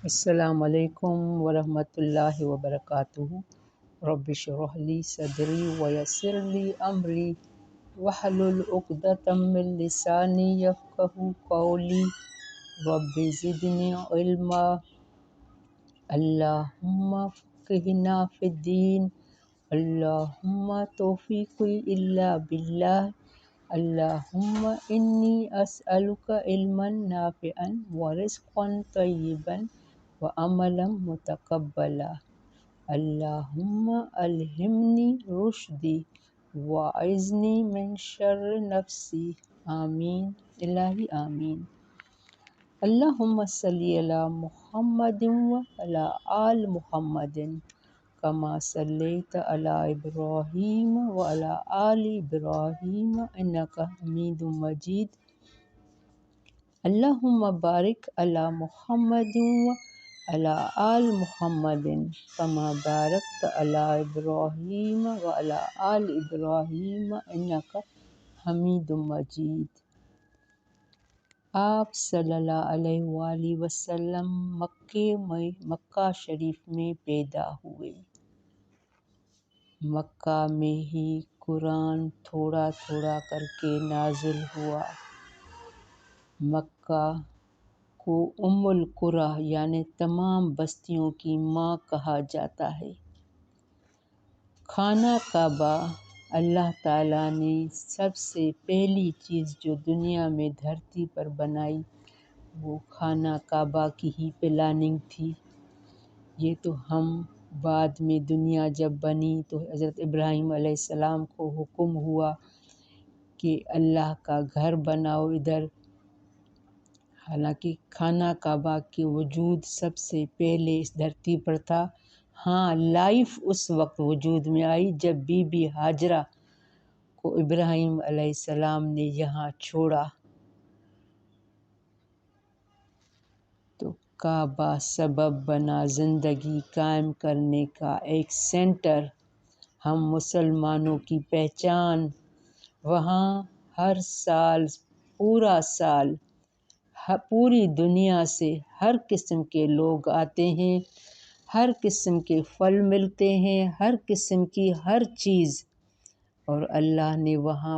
السلام علیکم ورحمۃ اللہ وبرکاتہ۔ رب اشرح لی صدری ویسر لی امری واحلل عقدۃ من لسانی یفقہوا قولی۔ رب زدنی علما، اللہم فقہنا فی الدین، اللہم توفیقی الا باللہ، اللہم انی اسألک علما نافعا ورزقا طیبا وعملا متقبلا۔ اللہم الہمنی رشدی واعذنی من شر نفسی۔ آمین الہی آمین۔ اللہم صلی علی محمد وعلی آل محمد کما صلیت علی ابراہیم وعلی آل ابراہیم انک حمید مجید۔ اللہم بارک علی محمد وعلی آل محمد کما بارکت علی ابراہیم وعلی آل ابراہیم انک حمید مجید۔ آپ صلی اللہ علیہ وآلہ وسلم مکہ شریف میں پیدا ہوئے۔ مکہ میں ہی قرآن تھوڑا تھوڑا کر کے نازل ہوا۔ مکہ کو ام القری یعنی تمام بستیوں کی ماں کہا جاتا ہے۔ خانہ کعبہ اللہ تعالیٰ نے سب سے پہلی چیز جو دنیا میں دھرتی پر بنائی وہ خانہ کعبہ کی ہی پلاننگ تھی۔ یہ تو ہم بعد میں دنیا جب بنی تو حضرت ابراہیم علیہ السلام کو حکم ہوا کہ اللہ کا گھر بناؤ ادھر، حالانکہ خانہ کعبہ کے وجود سب سے پہلے اس دھرتی پر تھا۔ ہاں، لائف اس وقت وجود میں آئی جب بی بی ہاجرہ کو ابراہیم علیہ السلام نے یہاں چھوڑا، تو کعبہ سبب بنا زندگی قائم کرنے کا ایک سینٹر، ہم مسلمانوں کی پہچان۔ وہاں ہر سال پورا سال پوری دنیا سے ہر قسم کے لوگ آتے ہیں، ہر قسم کے پھل ملتے ہیں، ہر قسم کی ہر چیز، اور اللہ نے وہاں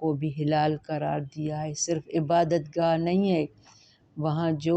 کو بھی حلال قرار دیا ہے۔ صرف عبادت گاہ نہیں ہے، وہاں جو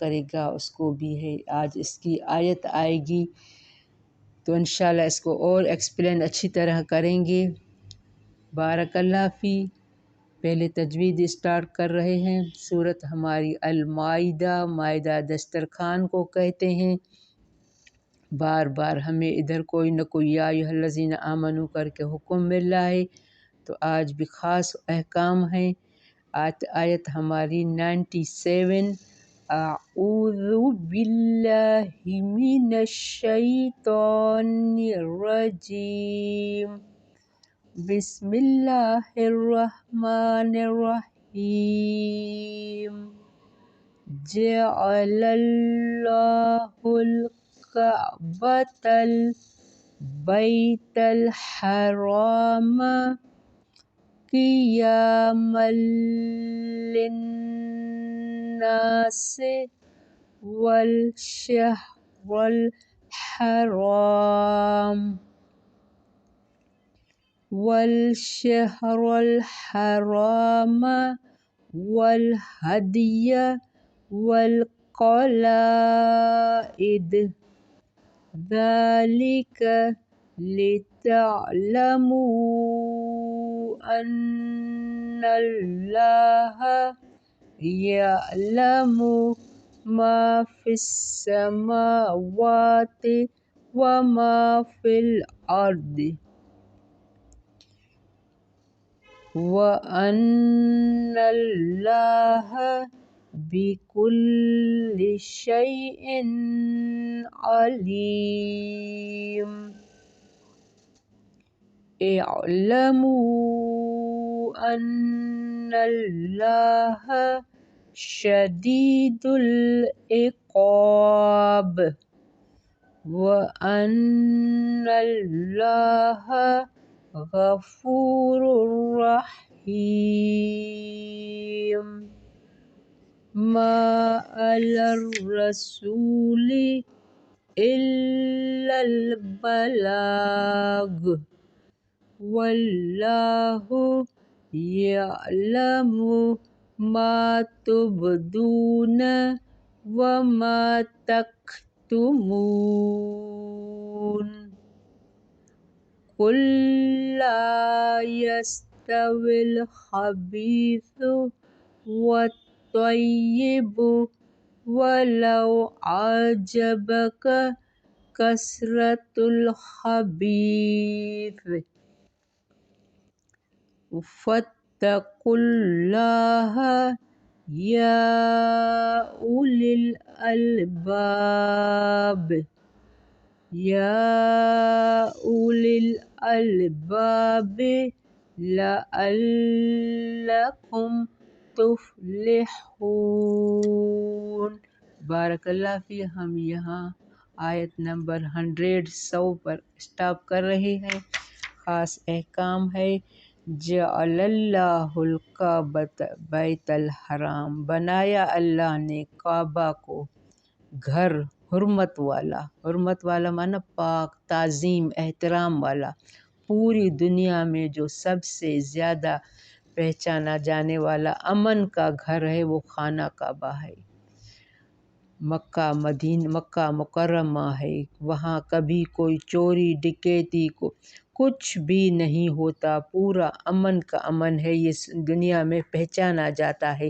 کرے گا اس کو بھی ہے۔ آج اس کی آیت آئے گی تو انشاءاللہ اس کو اور ایکسپلین اچھی طرح کریں گے۔ بارک اللہ فی۔ پہلے تجوید اسٹارٹ کر رہے ہیں۔ سورت ہماری المائدہ، مائدہ دسترخوان کو کہتے ہیں۔ بار بار ہمیں ادھر کوئی نہ کوئی یا ایھا الذین آمنو کر کے حکم مل رہا ہے، تو آج بھی خاص احکام ہیں۔ آیت ہماری 97۔ اعوذ باللہ من الشیطان الرجیم، بسم اللہ الرحمن الرحیم۔ جعل اللہ الکعبۃ البیت الحرام قیاما للناس والشہر الحرام والہدی والقلائد، ذلک لتعلموا ان اللہ یعلم ما فی السماوات وما فی الارض وَأَنَّ اللَّهَ بِكُلِّ شَيْءٍ عَلِيمٌ۔ اعلموا أَنَّ اللَّهَ شَدِيدُ العقاب وَأَنَّ اللَّهَ غفور رحیم۔ ما علی الرسول الا البلاغ واللہ یعلم ما تبدون وما تکتمون قل لا يستوي الخبيث والطيب ولو أعجبك كثرة الخبيث فاتقوا الله يا أولي الألباب لعلكم تفلحون۔ بارک اللہ فی۔ ہم یہاں آیت نمبر 100 پر اسٹاپ کر رہے ہیں۔ خاص احکام ہے جعل اللہ الکعبۃ بیت الحرام، بنایا اللہ نے کعبہ کو گھر حرمت والا معنی پاک، تعظیم، احترام والا، پوری دنیا میں جو سب سے زیادہ پہچانا جانے والا امن کا گھر ہے وہ خانہ کعبہ ہے، مکہ مکرمہ ہے۔ وہاں کبھی کوئی چوری ڈکیتی کو کچھ بھی نہیں ہوتا، پورا امن کا امن ہے، یہ دنیا میں پہچانا جاتا ہے۔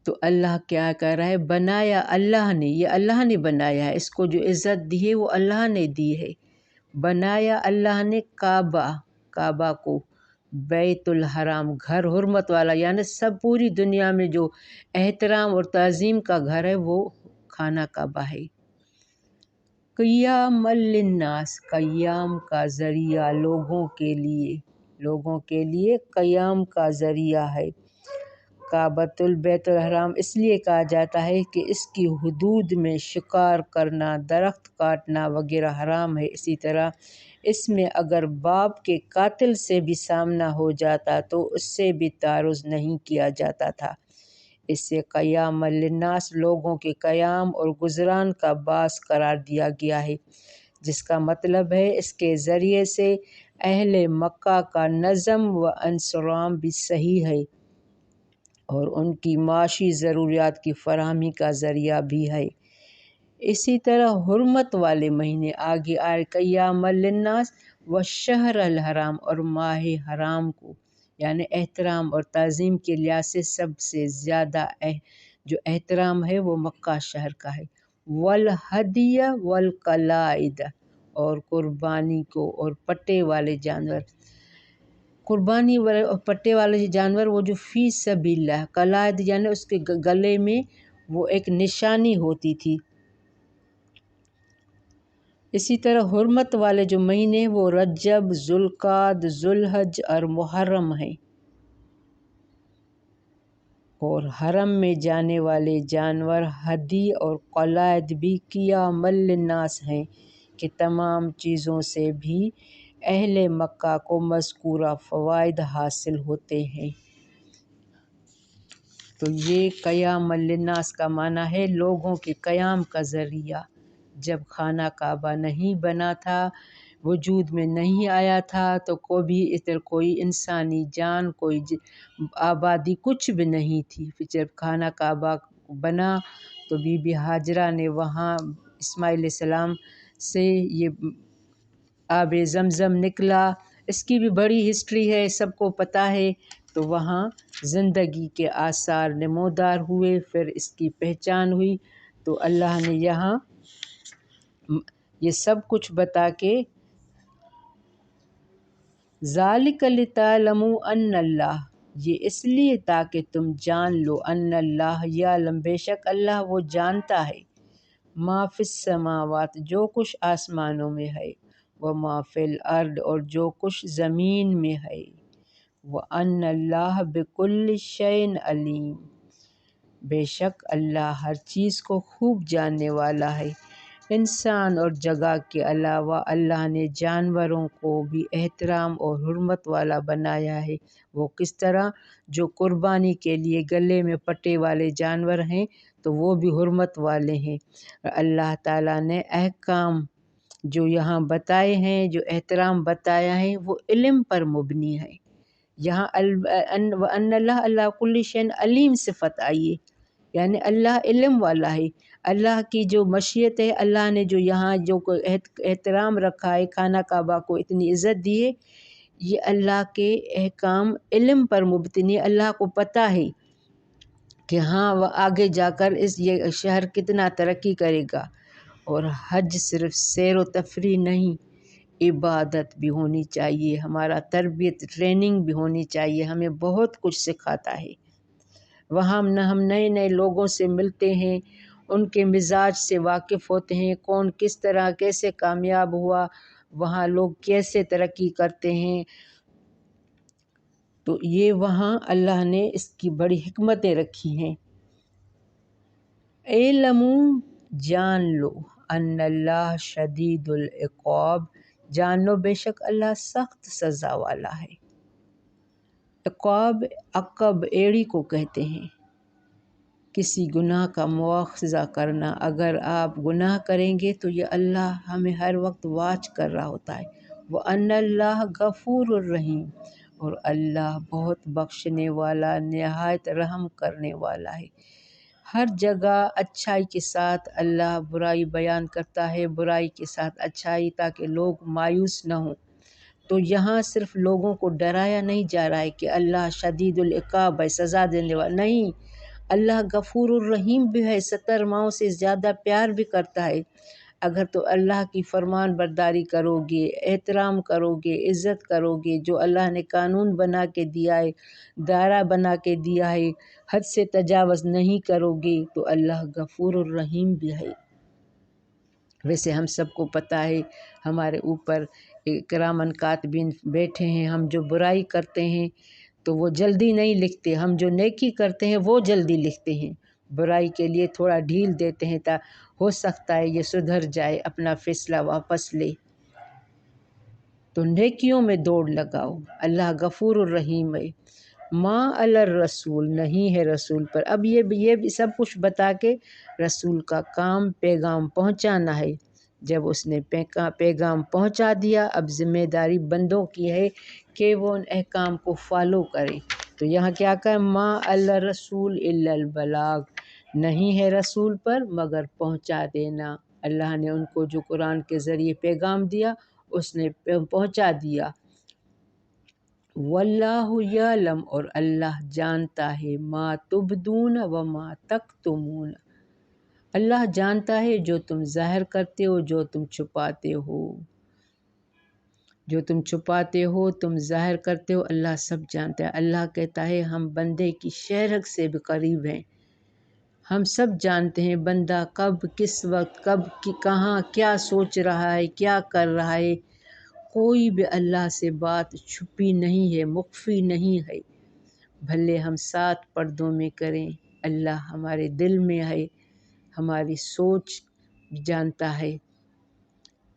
تو اللہ کیا کر رہا ہے؟ بنایا اللہ نے، یہ اللہ نے بنایا ہے، اس کو جو عزت دی ہے وہ اللہ نے دی ہے۔ بنایا اللہ نے کعبہ کو بیت الحرام، گھر حرمت والا، یعنی سب پوری دنیا میں جو احترام اور تعظیم کا گھر ہے وہ خانہ کعبہ ہے۔ قیام للناس، قیام کا ذریعہ لوگوں کے لیے قیام کا ذریعہ ہے۔ کعبۃ البیت الحرام اس لیے کہا جاتا ہے کہ اس کی حدود میں شکار کرنا، درخت کاٹنا وغیرہ حرام ہے۔ اسی طرح اس میں اگر باپ کے قاتل سے بھی سامنا ہو جاتا تو اس سے بھی تعرض نہیں کیا جاتا تھا۔ اس سے قیام للناس لوگوں کے قیام اور گزران کا باعث قرار دیا گیا ہے، جس کا مطلب ہے اس کے ذریعے سے اہل مکہ کا نظم و انصرام بھی صحیح ہے اور ان کی معاشی ضروریات کی فراہمی کا ذریعہ بھی ہے۔ اسی طرح حرمت والے مہینے آگے آئے، قیام للناس و شہر الحرام، اور ماہ حرام کو یعنی احترام اور تعظیم کے لحاظ سے سب سے زیادہ جو احترام ہے وہ مکہ شہر کا ہے۔ والہدی والقلائد، اور قربانی کو اور پٹے والے جانور، قربانی اور پٹے والے جانور وہ جو فی سبیل اللہ، قلائد یعنی اس کے گلے میں وہ ایک نشانی ہوتی تھی۔ اسی طرح حرمت والے جو مہینے وہ رجب، ذوالقعدہ، ذوالحج اور محرم ہیں، اور حرم میں جانے والے جانور ہدی اور قلائد بھی قیام للناس ہیں کہ تمام چیزوں سے بھی اہل مکہ کو مذکورہ فوائد حاصل ہوتے ہیں۔ تو یہ قیام للناس کا معنی ہے لوگوں کے قیام کا ذریعہ۔ جب خانہ کعبہ نہیں بنا تھا، وجود میں نہیں آیا تھا، تو کوئی انسانی جان، کوئی آبادی کچھ بھی نہیں تھی۔ پھر جب خانہ کعبہ بنا تو بی بی ہاجرہ نے وہاں اسماعیل علیہ السلام سے یہ آب زمزم نکلا، اس کی بھی بڑی ہسٹری ہے، سب کو پتہ ہے۔ تو وہاں زندگی کے آثار نمودار ہوئے، پھر اس کی پہچان ہوئی۔ تو اللہ نے یہاں یہ سب کچھ بتا کے ذالک لتعلموا ان اللہ، یہ اس لیے تاکہ تم جان لو، ان اللہ یعلم، بے شک اللہ وہ جانتا ہے، ما فی السماوات جو کچھ آسمانوں میں ہے، وما فی الارض اور جو کچھ زمین میں ہے، وان اللہ بکل شیء علیم، بے شک اللہ ہر چیز کو خوب جاننے والا ہے۔ انسان اور جگہ کے علاوہ اللہ نے جانوروں کو بھی احترام اور حرمت والا بنایا ہے۔ وہ کس طرح؟ جو قربانی کے لیے گلے میں پٹے والے جانور ہیں تو وہ بھی حرمت والے ہیں۔ اللہ تعالیٰ نے احکام جو یہاں بتائے ہیں، جو احترام بتایا ہے، وہ علم پر مبنی ہے۔ یہاں وَأَنَّ اللَّهَ عَلَىٰ كُلِّ شَيْءٍ علیم صفت آئی ہے، یعنی اللہ علم والا ہے۔ اللہ کی جو مشیت ہے، اللہ نے جو یہاں جو احترام رکھا ہے، خانہ کعبہ کو اتنی عزت دی ہے، یہ اللہ کے احکام علم پر مبتنی ہے۔ اللہ کو پتہ ہے کہ ہاں وہ آگے جا کر یہ شہر کتنا ترقی کرے گا۔ اور حج صرف سیر و تفریح نہیں، عبادت بھی ہونی چاہیے، ہمارا تربیت ٹریننگ بھی ہونی چاہیے، ہمیں بہت کچھ سکھاتا ہے۔ وہاں ہم نئے نئے لوگوں سے ملتے ہیں، ان کے مزاج سے واقف ہوتے ہیں، کون کس طرح کیسے کامیاب ہوا، وہاں لوگ کیسے ترقی کرتے ہیں۔ تو یہ وہاں اللہ نے اس کی بڑی حکمتیں رکھی ہیں۔ اعلموا جان لو ان اللہ شدید العقاب، جان لو بے شک اللہ سخت سزا والا ہے۔ عقاب عقب ایڑی کو کہتے ہیں، کسی گناہ کا مواخذہ کرنا۔ اگر آپ گناہ کریں گے تو یہ اللہ ہمیں ہر وقت واچ کر رہا ہوتا ہے۔ وَأَنَّ اللَّهَ غَفُورٌ رَحِيمٌ، اور اللہ بہت بخشنے والا، نہایت رحم کرنے والا ہے۔ ہر جگہ اچھائی کے ساتھ اللہ برائی بیان کرتا ہے، برائی کے ساتھ اچھائی، تاکہ لوگ مایوس نہ ہوں۔ تو یہاں صرف لوگوں کو ڈرایا نہیں جا رہا ہے کہ اللہ شدید العقاب ہے، سزا دینے والا نہیں، اللہ غفور الرحیم بھی ہے، 70 ماؤں سے زیادہ پیار بھی کرتا ہے۔ اگر تو اللہ کی فرمان برداری کرو گے، احترام کرو گے، عزت کرو گے، جو اللہ نے قانون بنا کے دیا ہے، دائرہ بنا کے دیا ہے، حد سے تجاوز نہیں کرو گے، تو اللہ غفور الرحیم بھی ہے۔ ویسے ہم سب کو پتہ ہے، ہمارے اوپر کرامن کاتبین بیٹھے ہیں، ہم جو برائی کرتے ہیں تو وہ جلدی نہیں لکھتے، ہم جو نیکی کرتے ہیں وہ جلدی لکھتے ہیں، برائی کے لیے تھوڑا ڈھیل دیتے ہیں، ہو سکتا ہے یہ سدھر جائے، اپنا فیصلہ واپس لے۔ تو نیکیوں میں دوڑ لگاؤ، اللہ غفور الرحیم ہے۔ ما علی الرسول، نہیں ہے رسول پر۔ اب یہ بھی سب کچھ بتا کے رسول کا کام پیغام پہنچانا ہے۔ جب اس نے پیغام پہنچا دیا، اب ذمہ داری بندوں کی ہے کہ وہ ان احکام کو فالو کریں۔ تو یہاں کیا کہا؟ ما علی الرسول الا البلاغ، نہیں ہے رسول پر مگر پہنچا دینا۔ اللہ نے ان کو جو قرآن کے ذریعے پیغام دیا، اس نے پہنچا دیا۔ واللہ یعلم، اور اللہ جانتا ہے، ما تبدون وما تکتمون، اللہ جانتا ہے جو تم ظاہر کرتے ہو، جو تم چھپاتے ہو، جو تم چھپاتے ہو، تم ظاہر کرتے ہو، اللہ سب جانتا ہے۔ اللہ کہتا ہے ہم بندے کی شہرگ سے بھی قریب ہیں، ہم سب جانتے ہیں بندہ کب، کس وقت، کب کہاں کیا سوچ رہا ہے، کیا کر رہا ہے۔ کوئی بھی اللہ سے بات چھپی نہیں ہے، مخفی نہیں ہے۔ بھلے ہم 7 پردوں میں کریں، اللہ ہمارے دل میں ہے، ہماری سوچ جانتا ہے۔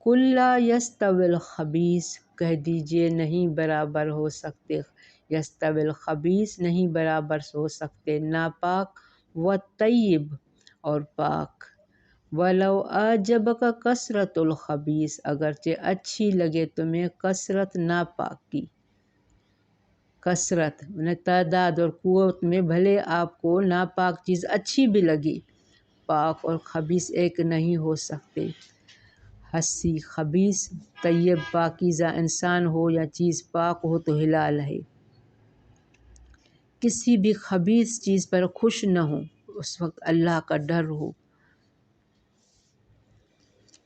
قُل لا یستوی الخبیث، کہہ دیجئے نہیں برابر ہو سکتے، یستوی الخبیث نہیں برابر ہو سکتے، ناپاک، والطیب، اور پاک۔ وَلَوْ أَعْجَبَكَ کثرت الخبیث، اگرچہ اچھی لگے تمہیں کثرت ناپاک کی، کثرت تعداد اور قوت میں بھلے آپ کو ناپاک چیز اچھی بھی لگی، پاک اور خبیث ایک نہیں ہو سکتے۔ حسی خبیث، طیب پاکیزہ انسان ہو یا چیز پاک ہو تو حلال ہے۔ کسی بھی خبیث چیز پر خوش نہ ہو، اس وقت اللہ کا ڈر ہو۔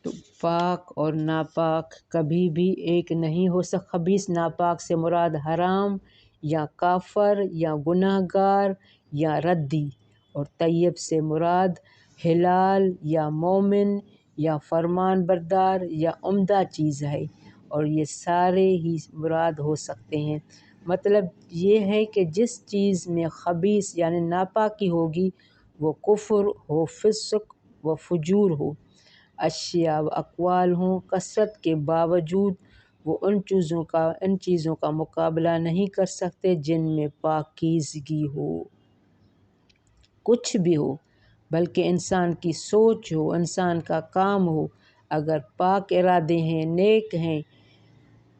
تو پاک اور ناپاک کبھی بھی ایک نہیں ہو سکتا۔ خبیث ناپاک سے مراد حرام یا کافر یا گناہ گار یا ردی، اور طیب سے مراد حلال یا مومن یا فرمان بردار یا عمدہ چیز ہے، اور یہ سارے ہی مراد ہو سکتے ہیں۔ مطلب یہ ہے کہ جس چیز میں خبیث یعنی ناپاکی ہوگی وہ کفر ہو، فسق و فجور ہو۔ اشیاء و اقوال ہوں، کثرت کے باوجود وہ ان چیزوں کا مقابلہ نہیں کر سکتے جن میں پاکیزگی ہو، کچھ بھی ہو، بلکہ انسان کی سوچ ہو، انسان کا کام ہو، اگر پاک ارادے ہیں، نیک ہیں،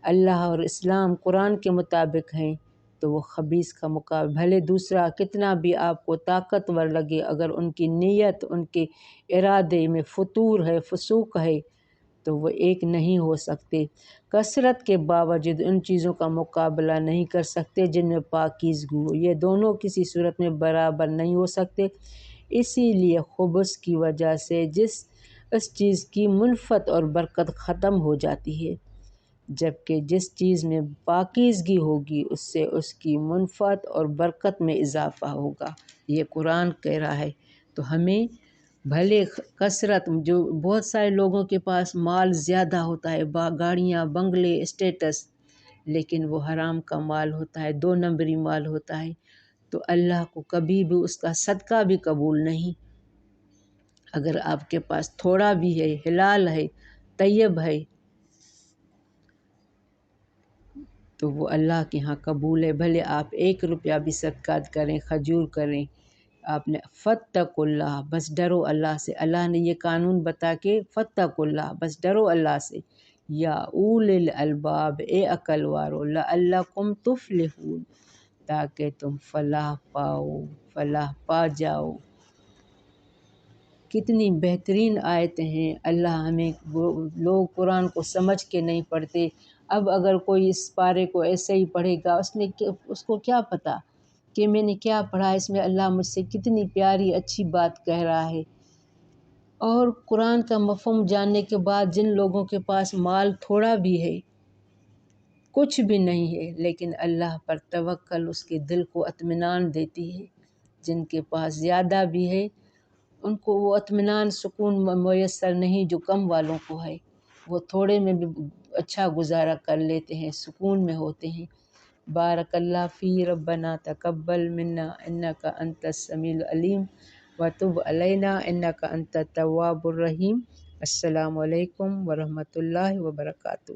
اللہ اور اسلام قرآن کے مطابق ہیں، تو وہ خبیث کا مقابلہ بھلے دوسرا کتنا بھی آپ کو طاقتور لگے، اگر ان کی نیت، ان کے ارادے میں فتور ہے، فسوق ہے، تو وہ ایک نہیں ہو سکتے۔ کثرت کے باوجود ان چیزوں کا مقابلہ نہیں کر سکتے جن میں پاکیزگی ہو، یہ دونوں کسی صورت میں برابر نہیں ہو سکتے۔ اسی لیے خبث کی وجہ سے اس چیز کی منفعت اور برکت ختم ہو جاتی ہے، جبکہ جس چیز میں پاکیزگی ہوگی اس سے اس کی منفعت اور برکت میں اضافہ ہوگا، یہ قرآن کہہ رہا ہے۔ تو ہمیں بھلے کثرت، جو بہت سارے لوگوں کے پاس مال زیادہ ہوتا ہے، گاڑیاں، بنگلے، اسٹیٹس، لیکن وہ حرام کا مال ہوتا ہے، 2 نمبری مال ہوتا ہے، تو اللہ کو کبھی بھی اس کا صدقہ بھی قبول نہیں۔ اگر آپ کے پاس تھوڑا بھی ہے، حلال ہے، طیب ہے، تو وہ اللہ کے ہاں قبول ہے۔ بھلے آپ 1 روپیہ بھی صدقہ کریں، کھجور کریں، آپ نے فاتقوا اللہ، بس ڈرو اللہ سے۔ اللہ نے یہ قانون بتا کے فاتقوا اللہ، بس ڈرو اللہ سے۔ یا اولی الالباب، اے عقل والو، لعلکم تفلحون، تاکہ تم فلاح پا جاؤ۔ کتنی بہترین آیتیں ہیں۔ اللہ ہمیں، لوگ قرآن کو سمجھ کے نہیں پڑھتے۔ اب اگر کوئی اس پارے کو ایسے ہی پڑھے گا، اس کو کیا پتہ کہ میں نے کیا پڑھا، اس میں اللہ مجھ سے کتنی پیاری اچھی بات کہہ رہا ہے۔ اور قرآن کا مفہوم جاننے کے بعد جن لوگوں کے پاس مال تھوڑا بھی ہے، کچھ بھی نہیں ہے، لیکن اللہ پر توکل اس کے دل کو اطمینان دیتی ہے۔ جن کے پاس زیادہ بھی ہے ان کو وہ اطمینان، سکون میسر نہیں جو کم والوں کو ہے۔ وہ تھوڑے میں بھی اچھا گزارا کر لیتے ہیں، سکون میں ہوتے ہیں۔ بارک اللہ فی، ربنا تقبل منا انک انت السمیع العلیم وتب علینا انک انت التواب الرحیم۔ السلام علیکم ورحمۃ اللہ وبرکاتہ۔